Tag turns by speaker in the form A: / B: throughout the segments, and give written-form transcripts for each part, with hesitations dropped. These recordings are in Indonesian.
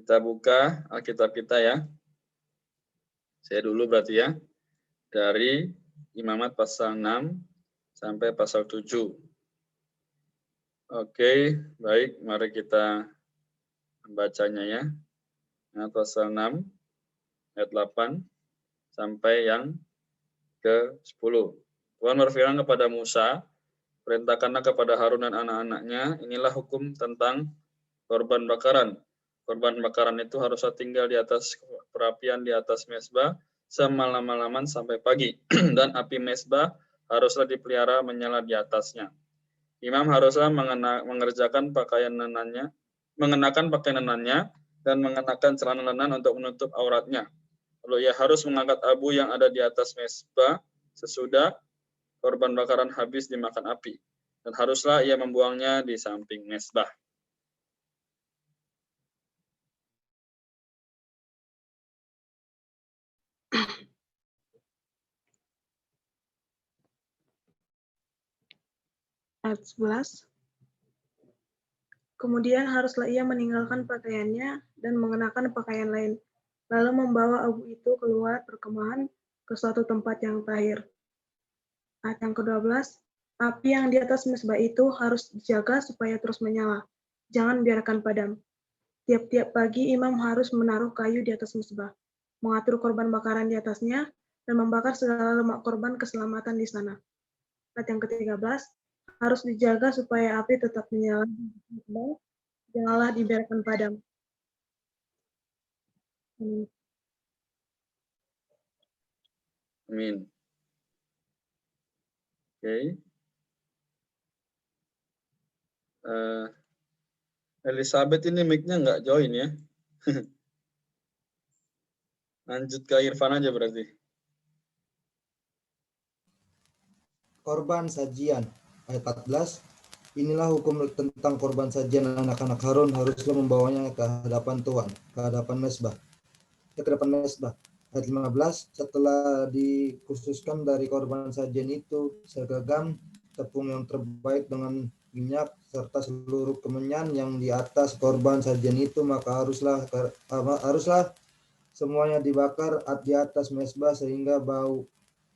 A: Kita buka Alkitab kita ya. Saya dulu berarti ya. Dari Imamat pasal 6 sampai pasal 7. Oke, baik. Mari kita membacanya ya. Imamat pasal 6 ayat 8 sampai yang ke-10. Tuhan berfirman kepada Musa, perintahkanlah kepada Harun dan anak-anaknya, inilah hukum tentang korban bakaran. Korban bakaran itu haruslah tinggal di atas perapian di atas mezbah semalam-malaman sampai pagi. Dan api mezbah haruslah dipelihara menyala di atasnya. Imam haruslah mengerjakan pakaian lenannya, mengenakan pakaian lenannya, dan mengenakan celana lenan untuk menutup auratnya. Lalu ia harus mengangkat abu yang ada di atas mezbah sesudah korban bakaran habis dimakan api. Dan haruslah ia membuangnya di samping mezbah.
B: Ayat 11. Kemudian haruslah ia meninggalkan pakaiannya dan mengenakan pakaian lain, lalu membawa abu itu keluar perkemahan ke suatu tempat yang tahir. Ayat yang ke-12, api yang di atas mezbah itu harus dijaga supaya terus menyala, jangan biarkan padam. Tiap-tiap pagi imam harus menaruh kayu di atas mezbah, mengatur korban bakaran di atasnya, dan membakar segala lemak korban keselamatan di sana. Ayat yang ke-13, harus dijaga supaya api tetap menyala, janganlah dibiarkan padam.
A: Amin. Oke. Elizabeth ini mic-nya nggak join ya. Lanjut ke Irfan aja berarti.
C: Korban sajian ayat 14. Inilah hukum tentang korban sajian anak-anak Harun, haruslah membawanya ke hadapan Tuhan, ke hadapan mezbah. Ayat 15, setelah dikhususkan dari korban sajian itu segagam tepung yang terbaik dengan minyak serta seluruh kemenyan yang di atas korban sajian itu, maka haruslah semuanya dibakar di atas mezbah sehingga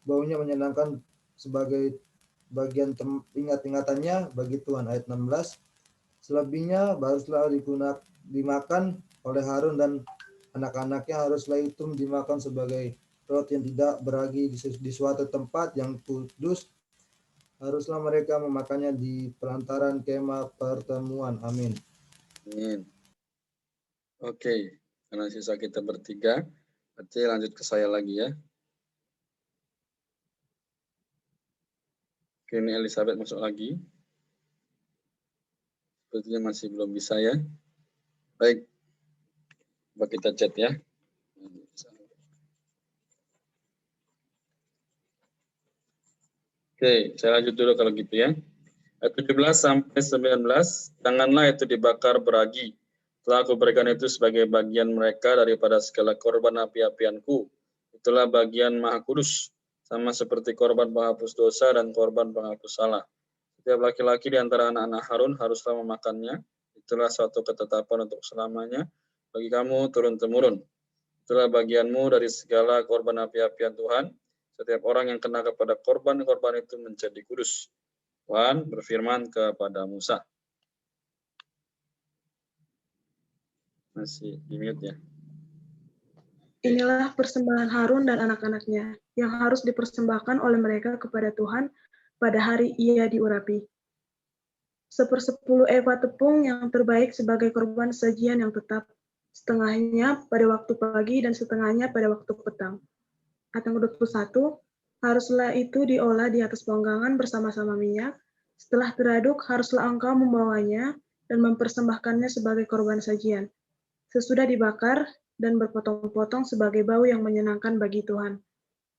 C: baunya menyenangkan sebagai bagian ingat-ingatannya bagi Tuhan. Ayat 16, selebihnya haruslah dimakan oleh Harun dan anak-anaknya, haruslah itu dimakan sebagai roti yang tidak beragi di suatu tempat yang kudus. Haruslah mereka memakannya di pelantaran kemah pertemuan. Amin.
A: Amin. Oke, karena sisa kita bertiga, berarti lanjut ke saya lagi ya. Oke, ini Elizabeth masuk lagi. Sepertinya masih belum bisa ya. Baik, coba kita chat ya. Oke, saya lanjut dulu kalau gitu ya. Ayat 17 sampai 19, janganlah itu dibakar beragi. Telah aku berikan itu sebagai bagian mereka daripada segala korban api-apianku. Itulah bagian maha kudus, sama seperti korban penghapus dosa dan korban penghapus salah. Setiap laki-laki di antara anak-anak Harun haruslah memakannya. Itulah suatu ketetapan untuk selamanya bagi kamu turun-temurun. Itulah bagianmu dari segala korban api-apian Tuhan. Setiap orang yang kena kepada korban-korban itu menjadi kudus. Tuhan berfirman kepada Musa. Masih di mute ya.
B: Inilah persembahan Harun dan anak-anaknya yang harus dipersembahkan oleh mereka kepada Tuhan pada hari ia diurapi. 1/10 eva tepung yang terbaik sebagai korban sajian yang tetap, setengahnya pada waktu pagi dan setengahnya pada waktu petang. Ayat yang ke-21, haruslah itu diolah di atas panggangan bersama-sama minyak. Setelah teraduk, haruslah engkau membawanya dan mempersembahkannya sebagai korban sajian. Sesudah dibakar dan berpotong-potong sebagai bau yang menyenangkan bagi Tuhan.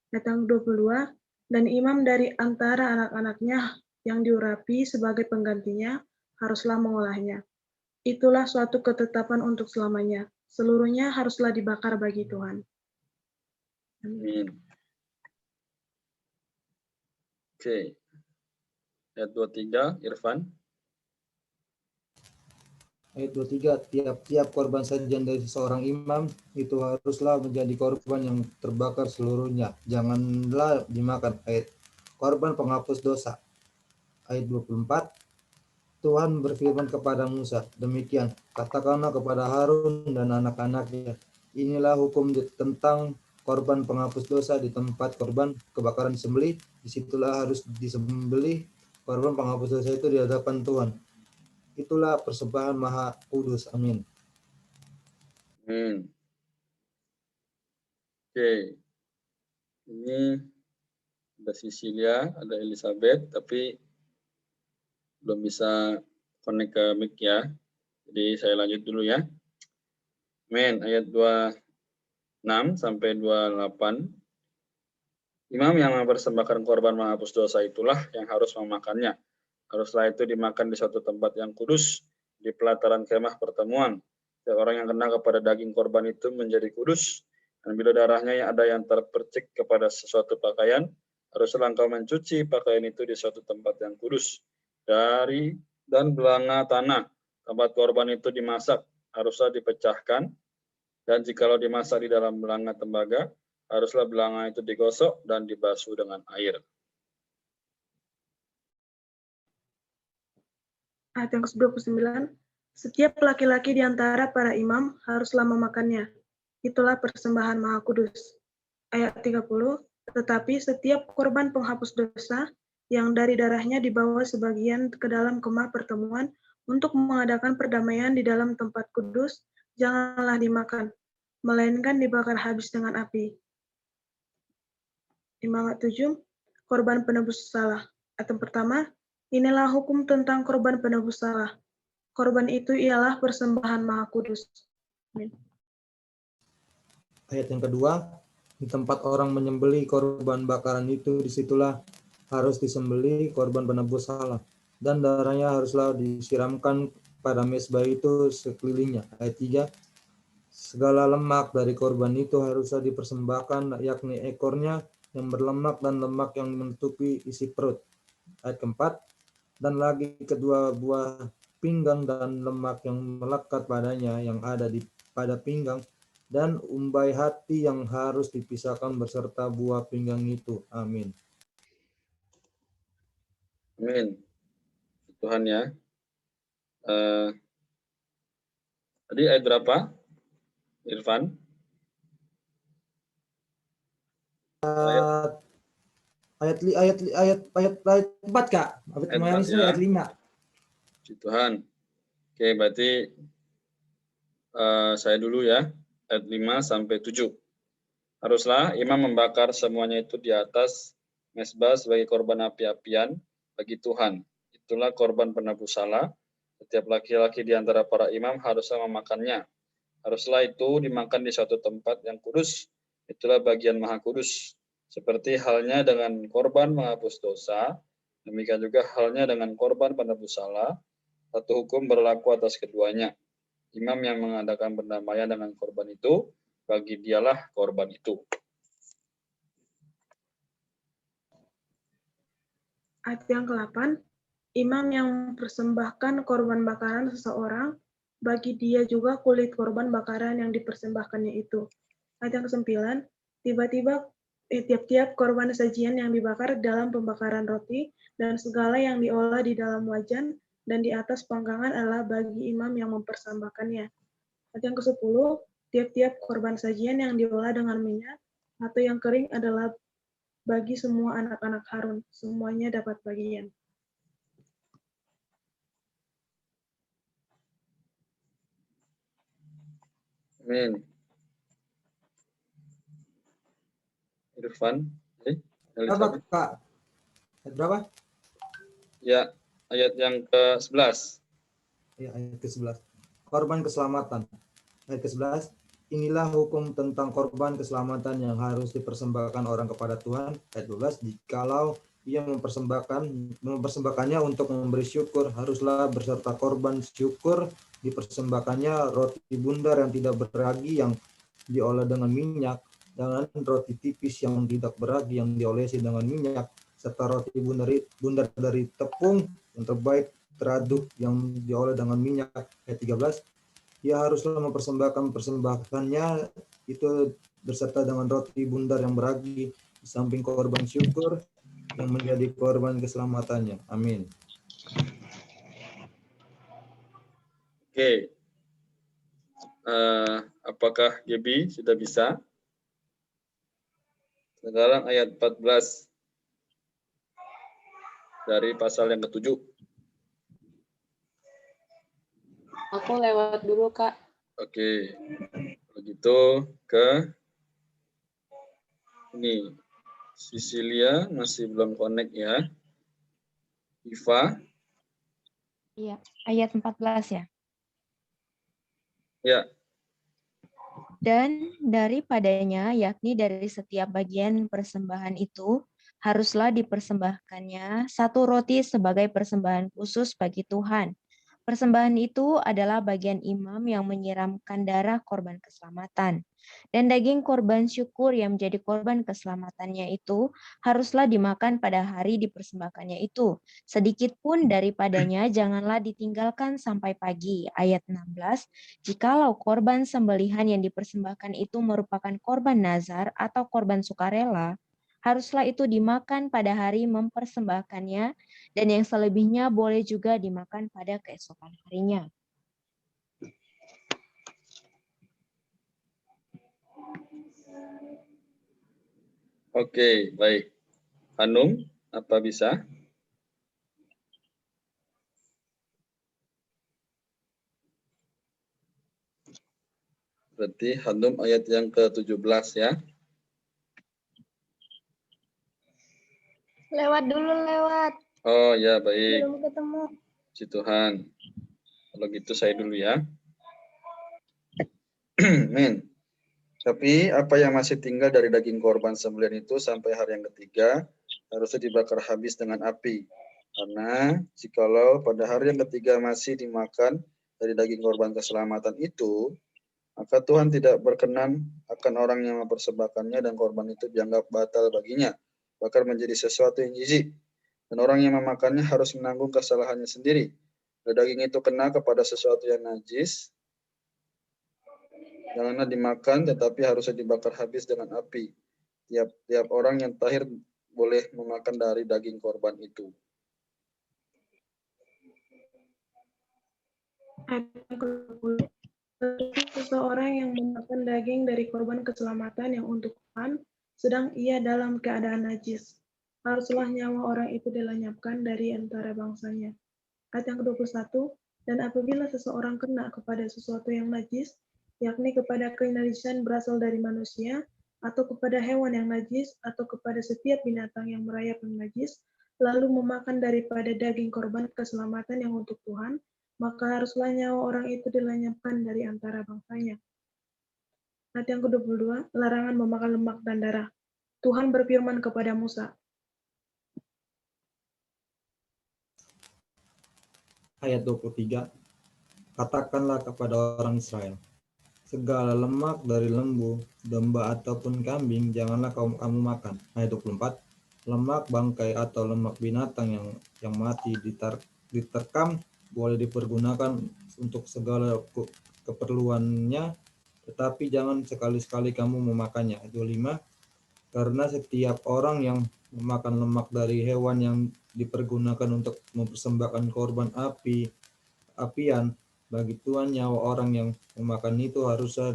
B: Ayat yang 22, dan imam dari antara anak-anaknya yang diurapi sebagai penggantinya haruslah mengolahnya. Itulah suatu ketetapan untuk selamanya. Seluruhnya haruslah dibakar bagi Tuhan.
A: Amin. Oke. Ayat 23, Irfan.
C: Ayat 23, tiap-tiap korban sajian dari seorang imam itu haruslah menjadi korban yang terbakar seluruhnya. Janganlah dimakan. Ayat korban penghapus dosa. Ayat 24, Tuhan berfirman kepada Musa, demikian, katakanlah kepada Harun dan anak-anaknya, inilah hukum tentang korban penghapus dosa di tempat korban kebakaran disembelih, disitulah harus disembelih korban penghapus dosa itu di hadapan Tuhan. Itulah persembahan Maha Kudus. Amin.
A: Oke. Ini ada Cecilia, ada Elizabeth, tapi belum bisa connect ke mic ya. Jadi saya lanjut dulu ya. Amin. Ayat 26 sampai 28. Imam yang mempersembahkan korban menghapus dosa itulah yang harus memakannya. Haruslah itu dimakan di suatu tempat yang kudus, di pelataran kemah pertemuan. Setiap orang yang kena kepada daging korban itu menjadi kudus. Dan bila darahnya ada yang terpercik kepada sesuatu pakaian, haruslah engkau mencuci pakaian itu di suatu tempat yang kudus. Dan belanga tanah tempat korban itu dimasak, haruslah dipecahkan. Dan jikalau dimasak di dalam belanga tembaga, haruslah belanga itu digosok dan dibasuh dengan air.
B: Ayat yang ke-29, setiap laki-laki di antara para imam haruslah memakannya. Itulah persembahan Maha Kudus. Ayat 30, tetapi setiap korban penghapus dosa yang dari darahnya dibawa sebagian ke dalam kemah pertemuan untuk mengadakan perdamaian di dalam tempat kudus, janganlah dimakan, melainkan dibakar habis dengan api. Ayat 7, korban penebus salah. Ayat pertama, inilah hukum tentang korban penebus salah. Korban itu ialah persembahan Maha Kudus. Amin.
C: Ayat yang kedua, di tempat orang menyembelih korban bakaran itu, disitulah harus disembelih korban penebus salah. Dan darahnya haruslah disiramkan pada mezbah itu sekelilingnya. Ayat 3, segala lemak dari korban itu haruslah dipersembahkan, yakni ekornya yang berlemak dan lemak yang menutupi isi perut. Ayat keempat, dan lagi kedua buah pinggang dan lemak yang melekat padanya yang ada pada pinggang, dan umbai hati yang harus dipisahkan beserta buah pinggang itu. Amin.
A: Amin. Tuhan ya. Tadi ayat berapa, Irfan?
C: Ayat 4, Kak. Ayat 5.
A: Puji Tuhan. Oke, berarti saya dulu ya. Ayat 5 sampai 7. Haruslah imam membakar semuanya itu di atas mezbah sebagai korban api-apian bagi Tuhan. Itulah korban penebus salah. Setiap laki-laki di antara para imam haruslah memakannya. Haruslah itu dimakan di suatu tempat yang kudus. Itulah bagian Maha Kudus. Seperti halnya dengan korban menghapus dosa, demikian juga halnya dengan korban penebus salah. Satu hukum berlaku atas keduanya. Imam yang mengadakan perdamaian dengan korban itu, bagi dialah korban itu.
B: Ayat yang ke-8, imam yang mempersembahkan korban bakaran seseorang, bagi dia juga kulit korban bakaran yang dipersembahkannya itu. Ayat yang ke-9, tiap-tiap korban sajian yang dibakar dalam pembakaran roti, dan segala yang diolah di dalam wajan, dan di atas panggangan adalah bagi imam yang mempersembahkannya. Ayat yang ke-10, tiap-tiap korban sajian yang diolah dengan minyak, atau yang kering adalah bagi semua anak-anak Harun, semuanya dapat bagian.
A: Amin. Irfan,
C: Berapa, Kak? Ayat berapa?
A: Ya, ayat yang ke-11.
C: Ya, ayat ke-11. Korban keselamatan. Ayat ke-11. Inilah hukum tentang korban keselamatan yang harus dipersembahkan orang kepada Tuhan. Ayat 12. Jikalau ia mempersembahkannya untuk memberi syukur, haruslah berserta korban syukur dipersembahkannya roti bundar yang tidak beragi yang diolah dengan minyak, dengan roti tipis yang tidak beragi yang diolesi dengan minyak, serta roti bundar dari tepung yang terbaik teraduk yang diolah dengan minyak. Ayat 13, ia haruslah mempersembahkan persembahannya itu berserta dengan roti bundar yang beragi di samping korban syukur yang menjadi korban keselamatannya. Amin.
A: Oke. Apakah Gebi sudah bisa? Sekarang ayat 14 dari pasal yang ke-7.
D: Aku lewat dulu, Kak.
A: Oke. Begitu ke ini. Sisilia masih belum connect ya. Iva.
E: Iya, ayat 14 ya.
A: Ya.
E: Dan daripadanya, yakni dari setiap bagian persembahan itu, haruslah dipersembahkannya satu roti sebagai persembahan khusus bagi Tuhan. Persembahan itu adalah bagian imam yang menyiramkan darah korban keselamatan. Dan daging korban syukur yang menjadi korban keselamatannya itu haruslah dimakan pada hari dipersembahkannya itu. Sedikit pun daripadanya janganlah ditinggalkan sampai pagi. Ayat 16, jikalau korban sembelihan yang dipersembahkan itu merupakan korban nazar atau korban sukarela, haruslah itu dimakan pada hari mempersembahkannya, dan yang selebihnya boleh juga dimakan pada keesokan harinya.
A: Oke, baik. Hanum, apa bisa? Berarti Hanum ayat yang ke-17 ya.
F: Lewat dulu, lewat.
A: Oh ya, baik.
F: Belum ketemu.
A: Puji Tuhan. Kalau gitu saya dulu ya. Amin. Tapi apa yang masih tinggal dari daging korban sembelihan itu sampai hari yang ketiga harusnya dibakar habis dengan api. Karena jikalau pada hari yang ketiga masih dimakan dari daging korban keselamatan itu, maka Tuhan tidak berkenan akan orang yang mempersembahkannya dan korban itu dianggap batal baginya, bahkan menjadi sesuatu yang jijik. Dan orang yang memakannya harus menanggung kesalahannya sendiri. Bila daging itu kena kepada sesuatu yang najis, janganlah dimakan, tetapi harusnya dibakar habis dengan api. Tiap orang yang tahir boleh memakan dari daging korban itu.
B: Seseorang yang memakan daging dari korban keselamatan yang untuk Tuhan, sedang ia dalam keadaan najis, haruslah nyawa orang itu dilenyapkan dari antara bangsanya. Ayat yang ke-21, dan apabila seseorang kena kepada sesuatu yang najis, yakni kepada kenajisan berasal dari manusia, atau kepada hewan yang najis, atau kepada setiap binatang yang merayap yang najis, lalu memakan daripada daging korban keselamatan yang untuk Tuhan, maka haruslah nyawa orang itu dilenyapkan dari antara bangsanya. Ayat yang ke-22, larangan memakan lemak dan darah. Tuhan berfirman kepada Musa.
C: Ayat 23, katakanlah kepada orang Israel, segala lemak dari lembu, domba ataupun kambing janganlah kamu makan. Ayat 24, lemak bangkai atau lemak binatang yang mati diterkam boleh dipergunakan untuk segala keperluannya, tetapi jangan sekali-sekali kamu memakannya. Ayat 25, karena setiap orang yang memakan lemak dari hewan yang dipergunakan untuk mempersembahkan korban apian bagi Tuhan, nyawa orang yang memakan itu harusnya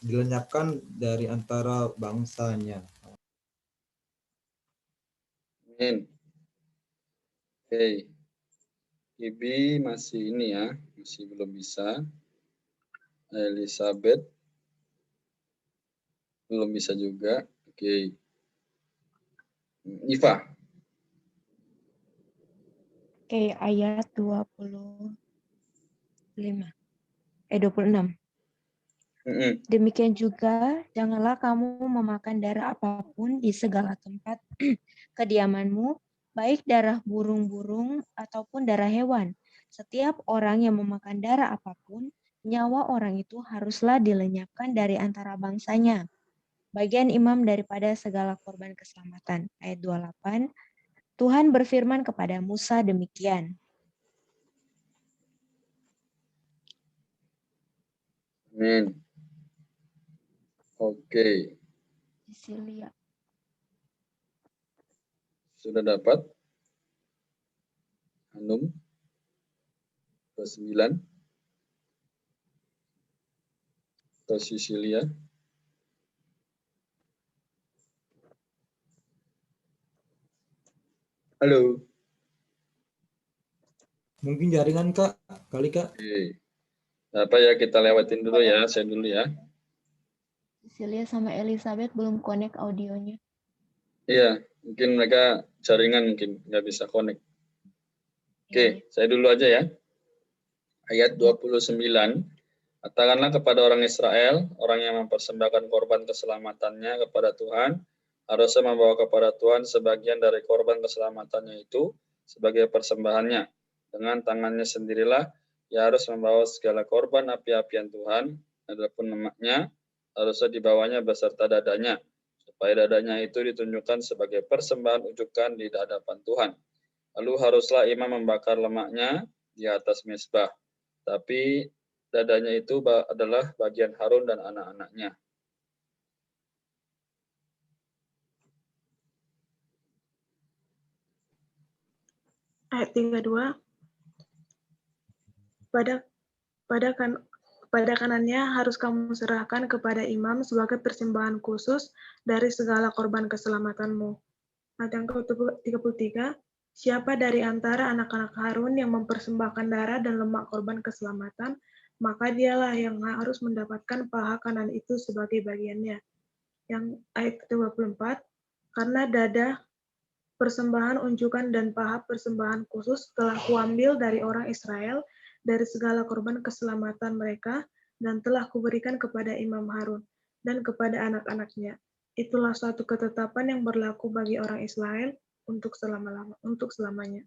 C: dilenyapkan dari antara bangsanya.
A: Amin. Oke. Ibi masih ini ya, masih belum bisa. Elizabeth belum bisa juga. Oke. Iva.
E: Oke, ayat 26. Demikian juga, janganlah kamu memakan darah apapun di segala tempat kediamanmu, baik darah burung-burung ataupun darah hewan. Setiap orang yang memakan darah apapun, nyawa orang itu haruslah dilenyapkan dari antara bangsanya. Bagian imam daripada segala korban keselamatan. Ayat 28, Tuhan berfirman kepada Musa demikian.
A: Amin. Oke,
E: Cecilia.
A: sudah dapat? Hanum, 29. Atau Cecilia? Halo.
C: Mungkin jaringan Kak, kali Kak.
A: Oke. Apa ya, kita lewatin dulu ya, saya dulu ya.
E: Cecilia sama Elizabeth belum connect audionya.
A: Iya, mungkin mereka jaringan mungkin nggak bisa connect. Oke, saya dulu aja ya. Ayat 29. Katakanlah kepada orang Israel, orang yang mempersembahkan korban keselamatannya kepada Tuhan, harusnya membawa kepada Tuhan sebagian dari korban keselamatannya itu sebagai persembahannya. Dengan tangannya sendirilah, ia harus membawa segala korban api-apian Tuhan, adapun lemaknya harusnya dibawanya beserta dadanya, supaya dadanya itu ditunjukkan sebagai persembahan ujukan di hadapan Tuhan. Lalu haruslah imam membakar lemaknya di atas mezbah. Tapi dadanya itu adalah bagian Harun dan anak-anaknya.
B: Ayat 32. Pada kanannya harus kamu serahkan kepada imam sebagai persembahan khusus dari segala korban keselamatanmu. Ayat yang ke-33. Siapa dari antara anak-anak Harun yang mempersembahkan darah dan lemak korban keselamatan, maka dialah yang harus mendapatkan paha kanan itu sebagai bagiannya. Yang ayat ke-24. Karena dada persembahan unjukan dan paha persembahan khusus telah kuambil dari orang Israel dari segala korban keselamatan mereka dan telah kuberikan kepada Imam Harun dan kepada anak-anaknya. Itulah suatu ketetapan yang berlaku bagi orang Israel untuk selamanya.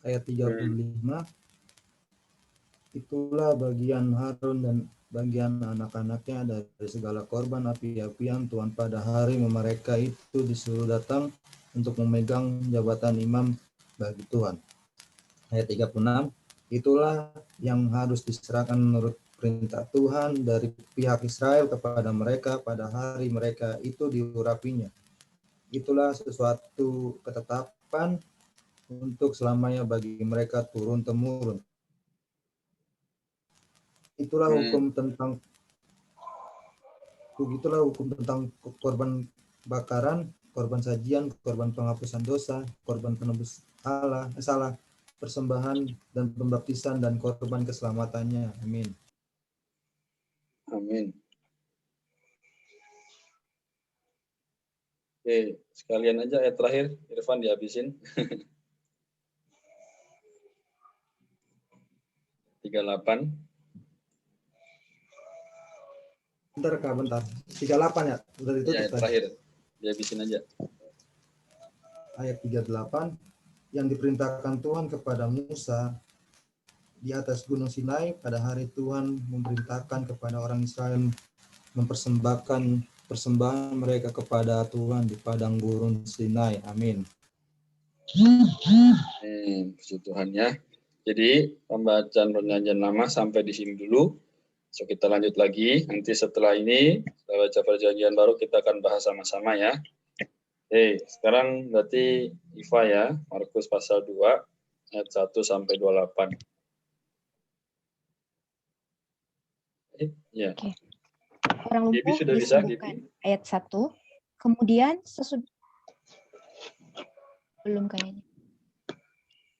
C: Ayat 35. Itulah bagian Harun dan bagian anak-anaknya dari segala korban api-apian Tuhan pada hari mereka itu disuruh datang untuk memegang jabatan imam bagi Tuhan. Ayat 36. Itulah yang harus diserahkan menurut perintah Tuhan dari pihak Israel kepada mereka pada hari mereka itu diurapinya. Itulah sesuatu ketetapan untuk selamanya bagi mereka turun-temurun. Itulah hukum tentang korban bakaran, korban sajian, korban penghapusan dosa, korban penebus salah, persembahan dan pembaptisan dan korban keselamatannya. Amin.
A: Amin. Oke, sekalian aja ayat terakhir, Irfan dihabisin. 38.
C: Bentar Kak, bentar. 38 ya? Udah ditutup
A: Ayat terakhir, dihabisin aja.
C: Ayat 38. Yang diperintahkan Tuhan kepada Musa di atas Gunung Sinai pada hari Tuhan memerintahkan kepada orang Israel mempersembahkan persembahan mereka kepada Tuhan di padang gurun Sinai. Amin.
A: Puji Tuhan ya. Jadi pembacaan perjanjian lama sampai di sini dulu. So kita lanjut lagi. Nanti setelah ini, setelah baca perjanjian baru kita akan bahas sama-sama ya. Sekarang berarti Iva ya, Markus pasal 2 ayat 1 sampai 28. Ya.
E: Oke. Orang lumpuh
A: sudah bisa,
E: disembuhkan. Ayat 1. Kemudian belum kayaknya.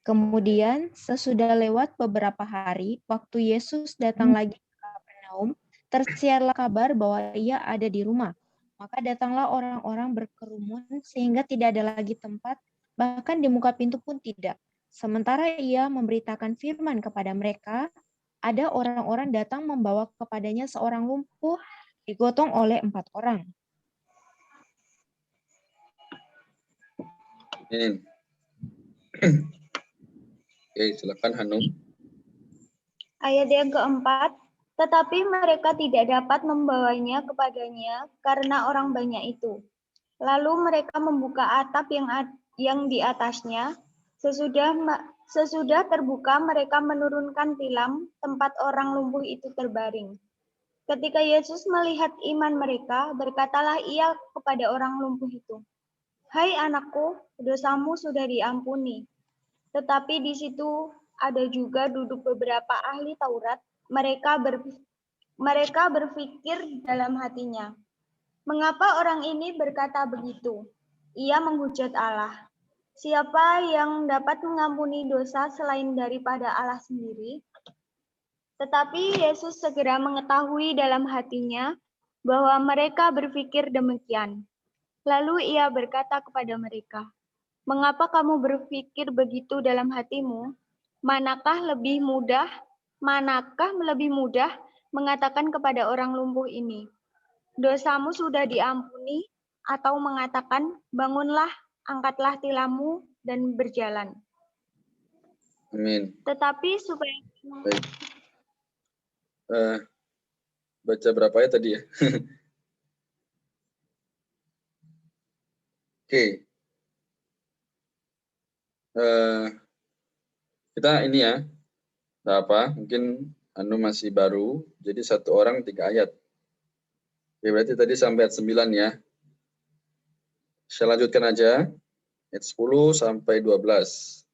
E: Kemudian sesudah lewat beberapa hari, waktu Yesus datang lagi ke Kapernaum, tersiarlah kabar bahwa ia ada di rumah. Maka datanglah orang-orang berkerumun sehingga tidak ada lagi tempat, bahkan di muka pintu pun tidak. Sementara ia memberitakan firman kepada mereka, ada orang-orang datang membawa kepadanya seorang lumpuh digotong oleh 4 orang.
A: Oke, silakan Hanum.
F: Ayat yang keempat, tetapi mereka tidak dapat membawanya kepadanya karena orang banyak itu. Lalu mereka membuka atap yang di atasnya. Sesudah Sesudah terbuka, mereka menurunkan tilam tempat orang lumpuh itu terbaring. Ketika Yesus melihat iman mereka, berkatalah ia kepada orang lumpuh itu, "Hai anakku, dosamu sudah diampuni." Tetapi di situ ada juga duduk beberapa ahli Taurat. Mereka berpikir dalam hatinya, "Mengapa orang ini berkata begitu? Ia menghujat Allah. Siapa yang dapat mengampuni dosa selain daripada Allah sendiri?" Tetapi Yesus segera mengetahui dalam hatinya bahwa mereka berpikir demikian. Lalu ia berkata kepada mereka, "Mengapa kamu berpikir begitu dalam hatimu? Manakah lebih mudah mengatakan kepada orang lumpuh ini, 'Dosamu sudah diampuni,' atau mengatakan, 'Bangunlah, angkatlah tilammu dan berjalan.'"
A: Amin.
F: Tetapi supaya
A: Baik. Baca berapa ya tadi ya? Oke. Kita ini ya, mungkin masih baru, jadi 1 orang 3 ayat. Oke, berarti tadi sampai ayat 9 ya. Saya lanjutkan aja, ayat 10 sampai 12.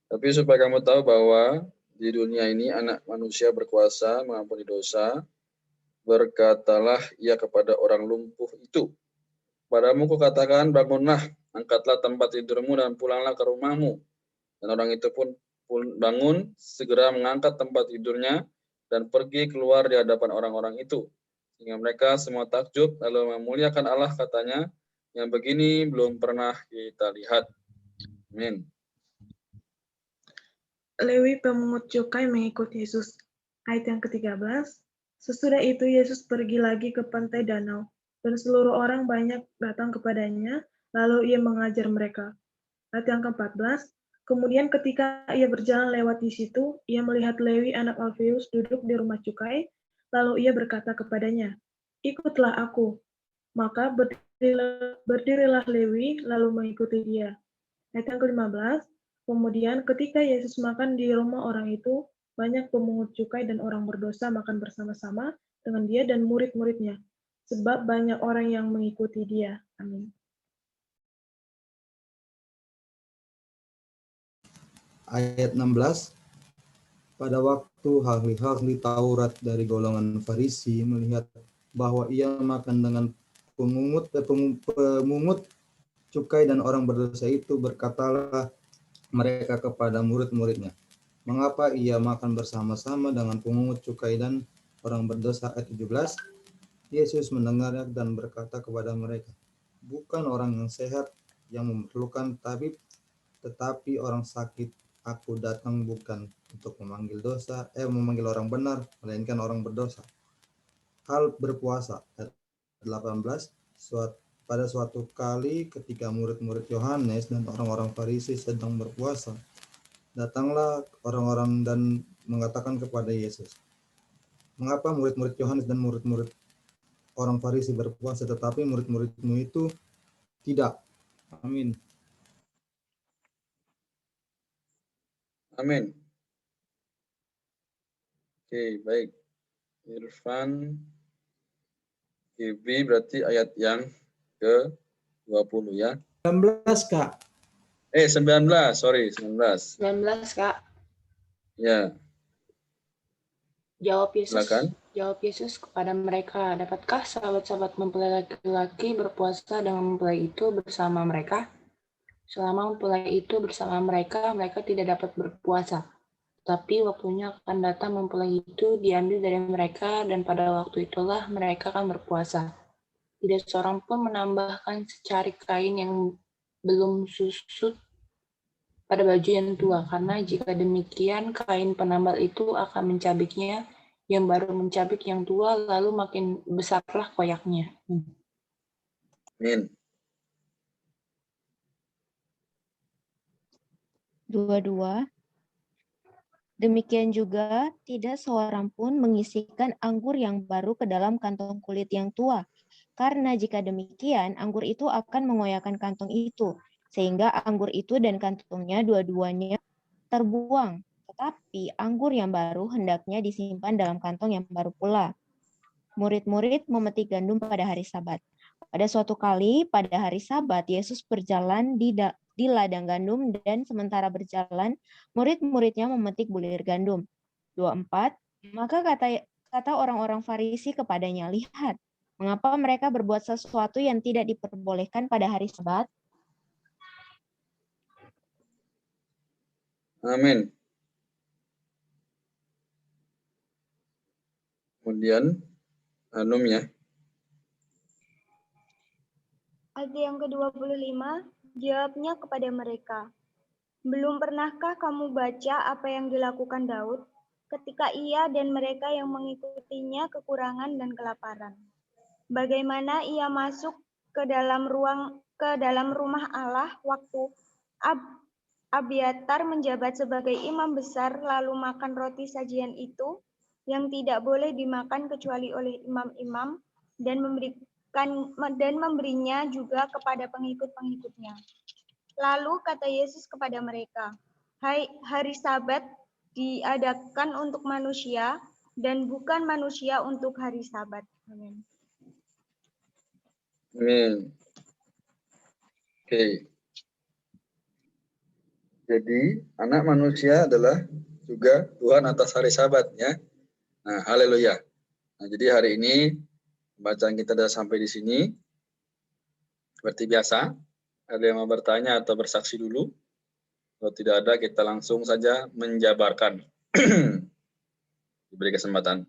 A: Tapi supaya kamu tahu bahwa di dunia ini anak manusia berkuasa mengampuni dosa, berkatalah ia kepada orang lumpuh itu, "Padamu kukatakan, bangunlah, angkatlah tempat tidurmu dan pulanglah ke rumahmu." Dan orang itu pun bangun, segera mengangkat tempat tidurnya dan pergi keluar di hadapan orang-orang itu. Sehingga mereka semua takjub, lalu memuliakan Allah, katanya, "Yang begini belum pernah kita lihat." Amin.
B: Lewi pemungut cukai mengikut Yesus. Ayat yang ke-13. Sesudah itu Yesus pergi lagi ke pantai danau, dan seluruh orang banyak datang kepadanya, lalu ia mengajar mereka. Ayat yang ke-14. Kemudian ketika ia berjalan lewat di situ, ia melihat Lewi anak Alfeus duduk di rumah cukai, lalu ia berkata kepadanya, "Ikutlah aku." Maka berdirilah Lewi, lalu mengikuti dia. Ayat yang ke-15. Kemudian ketika Yesus makan di rumah orang itu, banyak pemungut cukai dan orang berdosa makan bersama-sama dengan dia dan murid-muridnya, sebab banyak orang yang mengikuti dia. Amin.
C: Ayat 16. Pada waktu ahli-ahli Taurat dari golongan Farisi melihat bahwa ia makan dengan pemungut cukai dan orang berdosa itu, berkatalah mereka kepada murid-muridnya, "Mengapa ia makan bersama-sama dengan pemungut cukai dan orang berdosa?" Ayat 17. Yesus mendengarnya dan berkata kepada mereka, "Bukan orang yang sehat yang memerlukan tabib, tetapi orang sakit. Aku datang bukan untuk memanggil orang benar, melainkan orang berdosa." Hal berpuasa. Ayat 18. Pada suatu kali ketika murid-murid Yohanes dan orang-orang Farisi sedang berpuasa, datanglah orang-orang dan mengatakan kepada Yesus, "Mengapa murid-murid Yohanes dan murid-murid orang Farisi berpuasa, tetapi murid-muridmu itu tidak?" Amin.
A: Amin. Oke, baik. Irfan, Gibi berarti ayat yang ke-20 ya.
C: 19, Kak.
A: 19, sorry, 19.
D: 19, Kak.
A: Ya,
D: Jawab
A: silakan.
D: Yesus kepada mereka, "Dapatkah sahabat-sahabat mempelai laki-laki berpuasa dengan mempelai itu bersama mereka? Selama mempelai itu bersama mereka, mereka tidak dapat berpuasa. Tapi waktunya akan datang mempelai itu diambil dari mereka, dan pada waktu itulah mereka akan berpuasa. Tidak seorang pun menambahkan secari kain yang belum susut pada baju yang tua, karena jika demikian kain penambal itu akan mencabiknya, yang baru mencabik yang tua, lalu makin besarlah koyaknya."
A: Amin.
E: 22. Demikian juga tidak seorang pun mengisikan anggur yang baru ke dalam kantong kulit yang tua, karena jika demikian anggur itu akan mengoyakkan kantong itu, sehingga anggur itu dan kantongnya dua-duanya terbuang, tetapi anggur yang baru hendaknya disimpan dalam kantong yang baru pula. Murid-murid memetik gandum pada hari Sabat. Pada suatu kali, pada hari Sabat, Yesus berjalan di ladang gandum dan sementara berjalan, murid-muridnya memetik bulir gandum. 24, maka kata orang-orang Farisi kepadanya, lihat, mengapa mereka berbuat sesuatu yang tidak diperbolehkan pada hari Sabat?
A: Amin. Kemudian, Hanum ya.
F: Ayat yang ke-25, jawabnya kepada mereka, belum pernahkah kamu baca apa yang dilakukan Daud ketika ia dan mereka yang mengikutinya kekurangan dan kelaparan? Bagaimana ia masuk ke dalam rumah Allah waktu Abiatar menjabat sebagai imam besar lalu makan roti sajian itu yang tidak boleh dimakan kecuali oleh imam-imam dan memberinya juga kepada pengikut-pengikutnya. Lalu kata Yesus kepada mereka, hari Sabat diadakan untuk manusia dan bukan manusia untuk hari Sabat. Amin.
A: Amin. Oke. Jadi anak manusia adalah juga Tuhan atas hari Sabat ya. Nah, haleluya. Nah, jadi hari ini bacaan kita sudah sampai di sini. Seperti biasa, ada yang mau bertanya atau bersaksi dulu? Kalau tidak ada, kita langsung saja menjabarkan. Diberi kesempatan.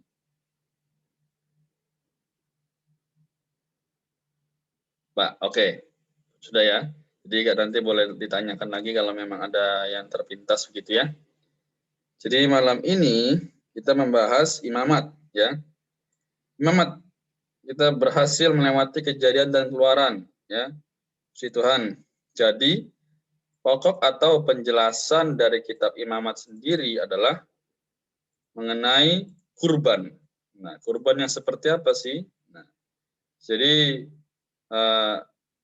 A: Pak, oke. Sudah ya. Jadi nanti boleh ditanyakan lagi kalau memang ada yang terpintas begitu ya. Jadi malam ini kita membahas imamat ya. Imamat, kita berhasil melewati Kejadian dan Keluaran ya. Puji Tuhan. Jadi pokok atau penjelasan dari kitab imamat sendiri adalah mengenai kurban. Nah, kurban yang seperti apa sih? Nah, jadi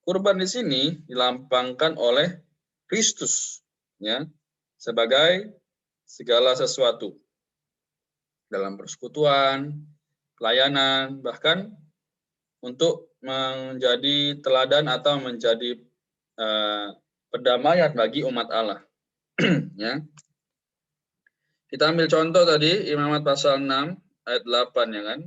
A: kurban di sini dilambangkan oleh Kristus ya, sebagai segala sesuatu dalam persekutuan, pelayanan, bahkan untuk menjadi teladan atau menjadi perdamaian bagi umat Allah. Ya. Kita ambil contoh tadi Imamat pasal 6 ayat 8 ya kan.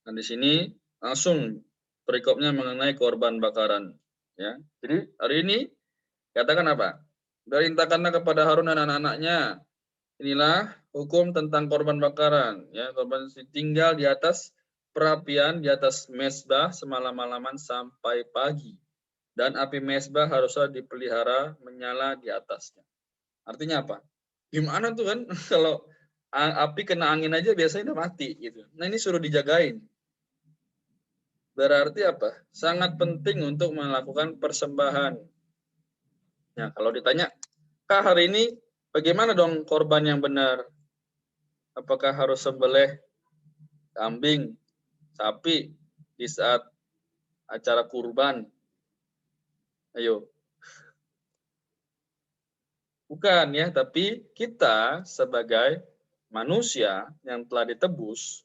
A: Dan di sini langsung perikopnya mengenai korban bakaran ya. Jadi hari ini katakan apa? Perintahkanlah kepada Harun dan anak-anaknya. Inilah hukum tentang korban bakaran ya, korban tinggal di atas perapian di atas mezbah semalam-malaman sampai pagi. Dan api mezbah haruslah dipelihara menyala di atasnya. Artinya apa? Gimana tuh kan kalau api kena angin aja biasanya udah mati gitu. Nah ini suruh dijagain. Berarti apa? Sangat penting untuk melakukan persembahan. Nah kalau ditanya, Kak hari ini bagaimana dong korban yang benar? Apakah harus sembelih kambing, sapi di saat acara kurban? Ayo. Bukan ya, tapi kita sebagai manusia yang telah ditebus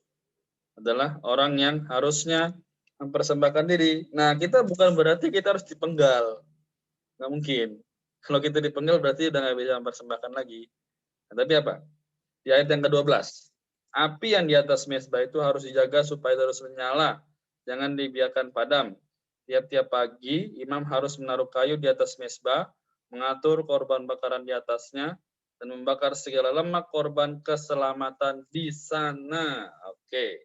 A: adalah orang yang harusnya mempersembahkan diri. Nah, kita bukan berarti kita harus dipenggal. Nggak mungkin. Kalau kita dipenggal berarti udah nggak bisa mempersembahkan lagi. Nah, tapi apa? Di ayat yang ke-12. Api yang di atas mezbah itu harus dijaga supaya terus menyala. Jangan dibiarkan padam. Tiap-tiap pagi, imam harus menaruh kayu di atas mezbah, mengatur korban bakaran di atasnya, dan membakar segala lemak korban keselamatan di sana. Oke.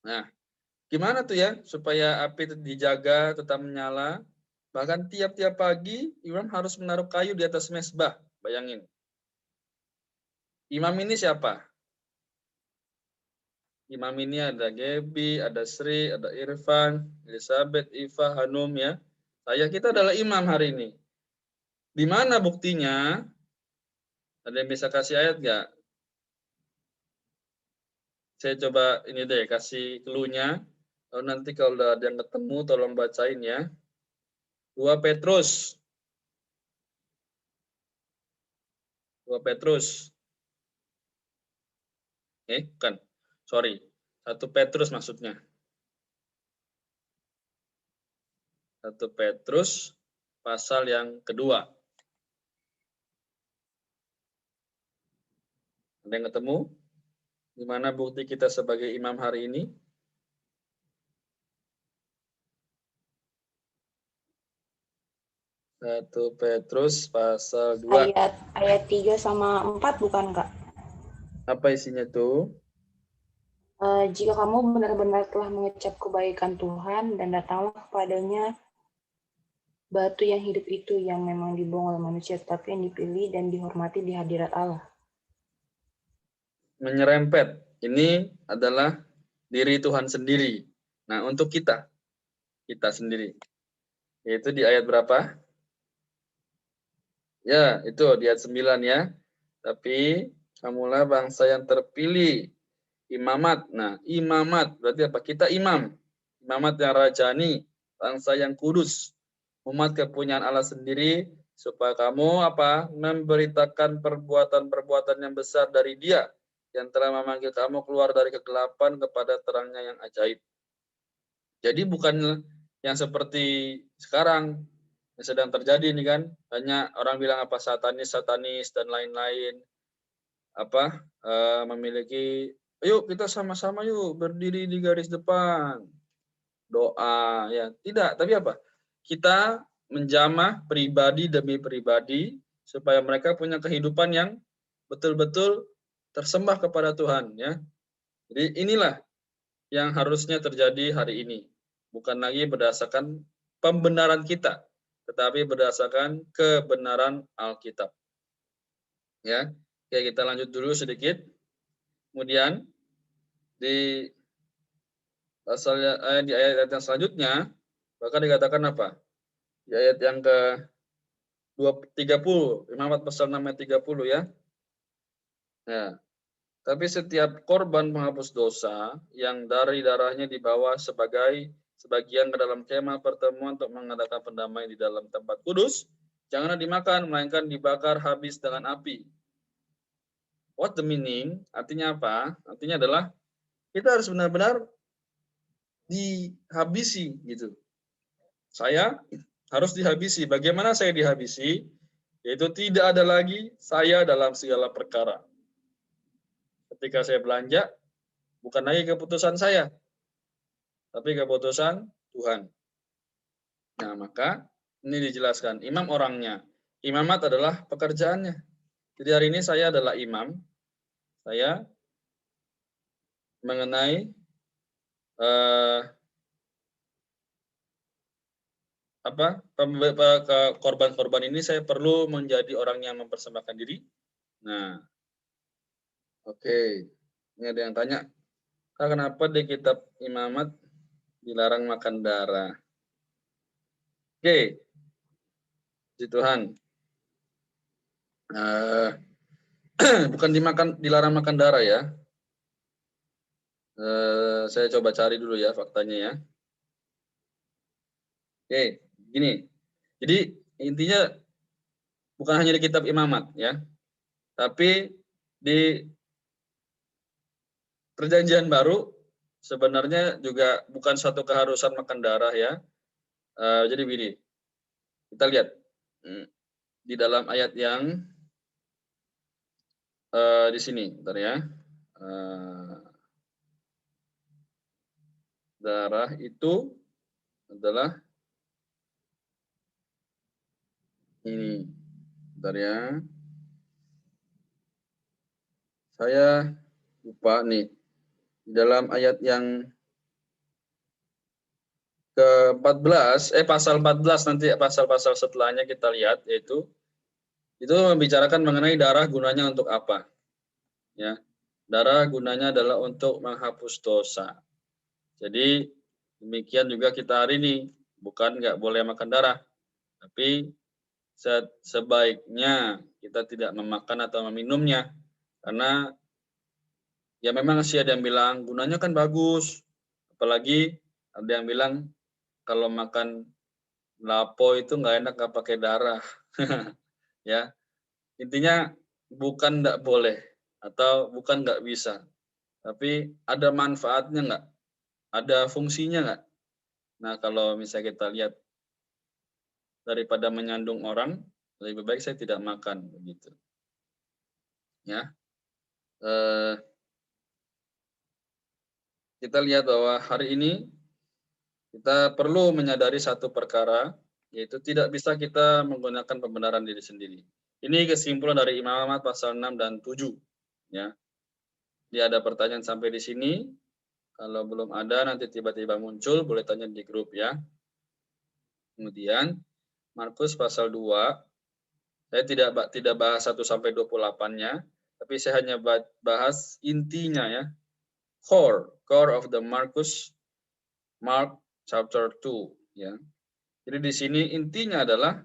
A: Nah, gimana tuh ya supaya api itu dijaga tetap menyala? Bahkan tiap-tiap pagi, imam harus menaruh kayu di atas mezbah. Bayangin. Imam ini siapa? Imam ini ada Gebi, ada Sri, ada Irfan, Elizabeth, Iva, Hanum ya. Kita adalah imam hari ini. Di mana buktinya? Ada yang bisa kasih ayat nggak? Saya coba ini deh kasih clue-nya. Lalu nanti kalau ada yang ketemu tolong bacain ya. 2 Petrus 2 Petrus. Bukan. Sorry. 1 Petrus maksudnya. 1 Petrus pasal yang kedua. Ada yang ketemu? Di mana bukti kita sebagai imam hari ini? Satu Petrus pasal 2.
D: Ayat 3 sama 4 bukan, Kak?
A: Apa isinya tuh?
D: Jika kamu benar-benar telah mengecap kebaikan Tuhan dan datanglah kepadanya batu yang hidup itu yang memang dibuang oleh manusia, tetapi yang dipilih dan dihormati di hadirat Allah.
A: Menyerempet. Ini adalah diri Tuhan sendiri. Nah, untuk kita sendiri. Yaitu di ayat berapa? Ya, itu di ayat 9 ya. Tapi kamulah bangsa yang terpilih. Imamat. Nah, imamat berarti apa? Kita imam. Imamat yang rajani, bangsa yang kudus. Umat kepunyaan Allah sendiri supaya kamu apa? Memberitakan perbuatan-perbuatan yang besar dari Dia yang telah memanggil kamu keluar dari kegelapan kepada terangnya yang ajaib. Jadi bukan yang seperti sekarang yang sedang terjadi ini kan, hanya orang bilang apa satanis dan lain-lain, apa memiliki, yuk kita sama-sama yuk berdiri di garis depan, doa ya, tidak, tapi apa? Kita menjamah pribadi demi pribadi supaya mereka punya kehidupan yang betul-betul tersembah kepada Tuhan ya. Jadi inilah yang harusnya terjadi hari ini. Bukan lagi berdasarkan pembenaran kita, tetapi berdasarkan kebenaran Alkitab. Ya, oke, kita lanjut dulu sedikit. Kemudian di di ayat yang selanjutnya bahkan dikatakan apa? Di ayat yang ke 30, Imamat pasal 6 ayat 30 ya. Nah, tapi setiap korban penghapus dosa yang dari darahnya dibawa sebagian ke dalam kemah pertemuan untuk mengadakan pendamaian di dalam tempat kudus, janganlah dimakan, melainkan dibakar habis dengan api. What the meaning? Artinya apa? Artinya adalah kita harus benar-benar dihabisi gitu. Saya harus dihabisi. Bagaimana saya dihabisi? Yaitu tidak ada lagi saya dalam segala perkara. Ketika saya belanja, bukan lagi keputusan saya, tapi keputusan Tuhan. Nah, maka ini dijelaskan. Imam orangnya. Imamat adalah pekerjaannya. Jadi hari ini saya adalah imam. Saya mengenai korban-korban ini saya perlu menjadi orang yang mempersembahkan diri. Nah, oke. Ini ada yang tanya, kenapa di kitab imamat dilarang makan darah? Oke, puji Tuhan. Bukan dilarang makan darah ya. Saya coba cari dulu ya faktanya ya. Oke, gini. Jadi intinya bukan hanya di kitab imamat ya, tapi di Perjanjian Baru sebenarnya juga bukan suatu keharusan makan darah ya. Jadi begini, kita lihat di dalam ayat yang di sini, bentar ya. Darah itu adalah ini, bentar ya. Saya lupa nih. Di dalam ayat yang ke-14, pasal 14 nanti pasal-pasal setelahnya kita lihat, yaitu itu membicarakan mengenai darah gunanya untuk apa. Ya. Darah gunanya adalah untuk menghapus dosa. Jadi demikian juga kita hari ini, bukan nggak boleh makan darah, tapi sebaiknya kita tidak memakan atau meminumnya, karena ya memang sih ada yang bilang gunanya kan bagus, apalagi ada yang bilang kalau makan lapo itu nggak enak nggak pakai darah. Ya, intinya bukan nggak boleh atau bukan nggak bisa, tapi ada manfaatnya nggak? Ada fungsinya nggak? Nah, kalau misalnya kita lihat daripada menyandung orang, lebih baik saya tidak makan begitu. Ya. Kita lihat bahwa hari ini kita perlu menyadari satu perkara, yaitu tidak bisa kita menggunakan pembenaran diri sendiri. Ini kesimpulan dari Imam Ahmad pasal 6 dan 7. Ya. Jadi ada pertanyaan sampai di sini. Kalau belum ada, nanti tiba-tiba muncul, boleh tanya di grup ya. Kemudian, Markus pasal 2, saya tidak bahas 1 sampai 28-nya, tapi saya hanya bahas intinya ya. Core of the Mark chapter 2 ya. Jadi di sini intinya adalah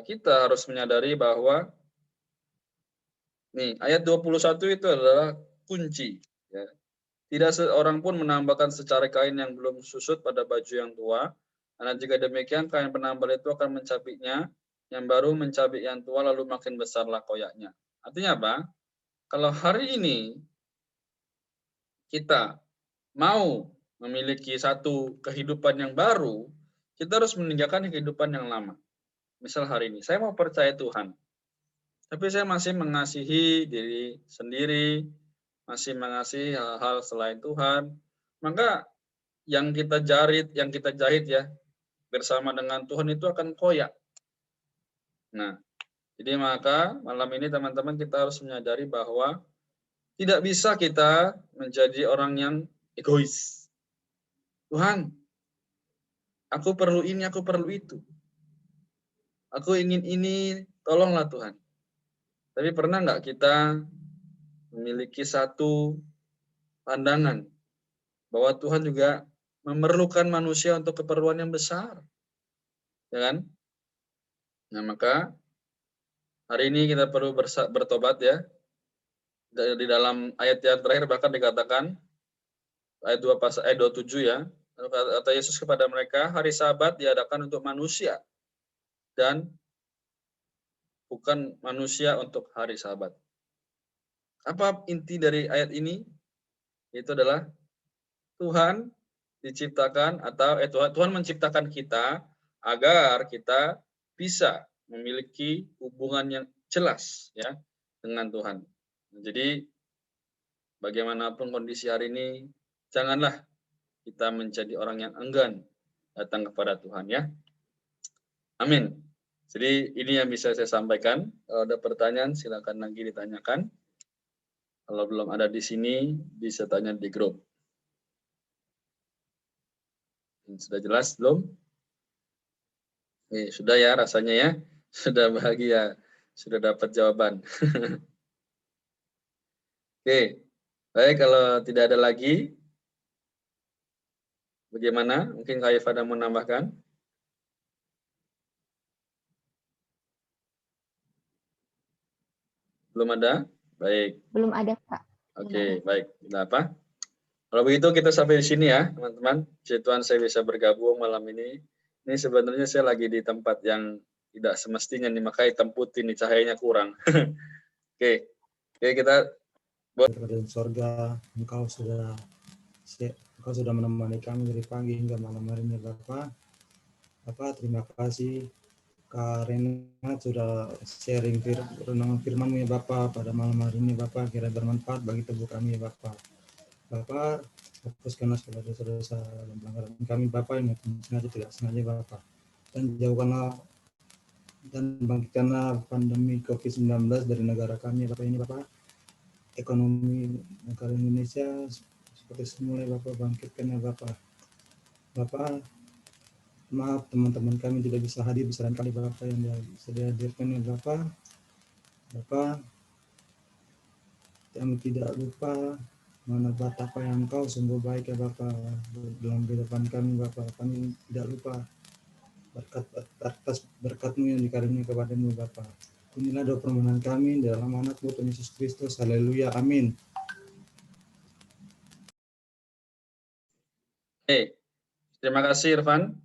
A: kita harus menyadari bahwa nih ayat 21 itu adalah kunci ya. Tidak seorang pun menambahkan secari kain yang belum susut pada baju yang tua, karena jika demikian kain penambal itu akan mencabiknya, yang baru mencabik yang tua lalu makin besarlah koyaknya. Artinya apa? Kalau hari ini kita mau memiliki satu kehidupan yang baru, kita harus meninggalkan kehidupan yang lama. Misal hari ini, saya mau percaya Tuhan, tapi saya masih mengasihi diri sendiri, masih mengasihi hal-hal selain Tuhan, maka yang kita jahit ya, bersama dengan Tuhan itu akan koyak. Nah, jadi maka malam ini teman-teman kita harus menyadari bahwa tidak bisa kita menjadi orang yang egois. Tuhan, aku perlu ini, aku perlu itu. Aku ingin ini, tolonglah Tuhan. Tapi pernah nggak kita memiliki satu pandangan bahwa Tuhan juga memerlukan manusia untuk keperluan yang besar, ya kan? Nah maka hari ini kita perlu bertobat ya. Di dalam ayat yang terakhir bahkan dikatakan ayat 27 ya. Kata Yesus kepada mereka, hari Sabat diadakan untuk manusia dan bukan manusia untuk hari Sabat. Apa inti dari ayat ini? Itu adalah Tuhan diciptakan atau Tuhan menciptakan kita agar kita bisa memiliki hubungan yang jelas ya dengan Tuhan. Jadi bagaimanapun kondisi hari ini, janganlah kita menjadi orang yang enggan datang kepada Tuhan ya. Amin. Jadi ini yang bisa saya sampaikan. Kalau ada pertanyaan silakan lagi ditanyakan. Kalau belum ada di sini bisa tanya di grup. Sudah jelas belum? Sudah ya rasanya ya. Sudah bahagia. Sudah dapat jawaban. Oke. Baik, kalau tidak ada lagi, bagaimana? Mungkin Kak Eva ada mau menambahkan? Belum ada? Baik.
E: Belum ada, Kak.
A: Oke, baik. Tidak apa? Kalau begitu kita sampai di sini ya, teman-teman. Puji Tuhan saya bisa bergabung malam ini. Ini sebenarnya saya lagi di tempat yang tidak semestinya nih, makanya hitam putih nih, cahayanya kurang. Oke, kita
C: di sorga, Engkau sudah menemani kami dari pagi hingga malam hari ini Bapak. Bapak terima kasih karena sudah sharing renungan firman-Mu ya Bapak pada malam hari ini Bapak, kira bermanfaat bagi tubuh kami ya Bapak. Bapak, hapuskanlah segala dosa-dosa dan pelanggaran kami Bapak yang sengaja tidak sengaja Bapak. Dan jauhkanlah dan bangkitkanlah pandemi COVID-19 dari negara kami Bapak ini Bapak. Ekonomi negara Indonesia seperti semula Bapak, bangkitkan ya Bapak. Bapak, maaf teman-teman kami tidak bisa hadir besaran kali Bapak yang bisa dihadirkan ya Bapak. Bapak, kami tidak lupa mana betapa yang Engkau sungguh baik ya Bapak dalam kehidupan kami Bapak. Kami tidak lupa atas berkat-Mu yang dikaruniai kepada-Mu Bapak. Inilah doa permohonan kami dalam nama Tuhan Yesus Kristus. Haleluya. Amin.
A: Terima kasih Irfan.